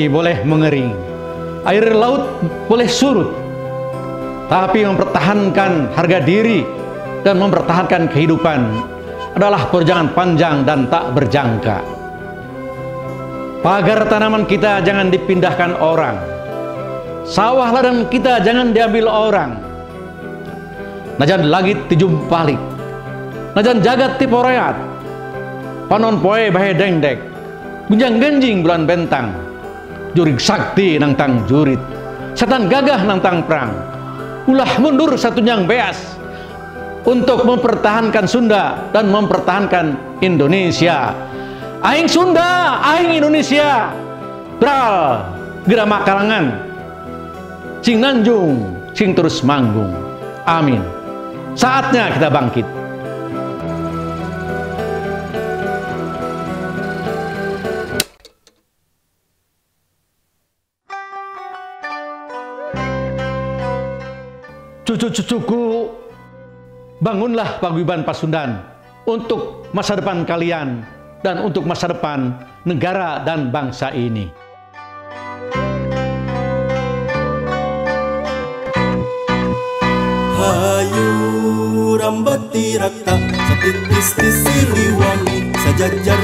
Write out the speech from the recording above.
matahari boleh mengering, air laut boleh surut, tapi mempertahankan harga diri dan mempertahankan kehidupan adalah perjalanan panjang dan tak berjangka. Pagar tanaman kita jangan dipindahkan orang, sawah ladang kita jangan diambil orang. Najan langit tijumpalik, najan jagat tiporeat, panon poe bahe dengdek, gunjang genjing bulan bentang, jurig sakti nang tang jurit, setan gagah nang tang perang, ulah mundur satu nyang beas untuk mempertahankan Sunda dan mempertahankan Indonesia. Aing Sunda, aing Indonesia, beral gerama kalangan, sing nanjung, sing terus manggung. Amin. Saatnya kita bangkit. Cucu-cucuku, bangunlah paguyuban Pasundan untuk masa depan kalian dan untuk masa depan negara dan bangsa ini. Hayu rambati rata, satitis siliwangi, sajajar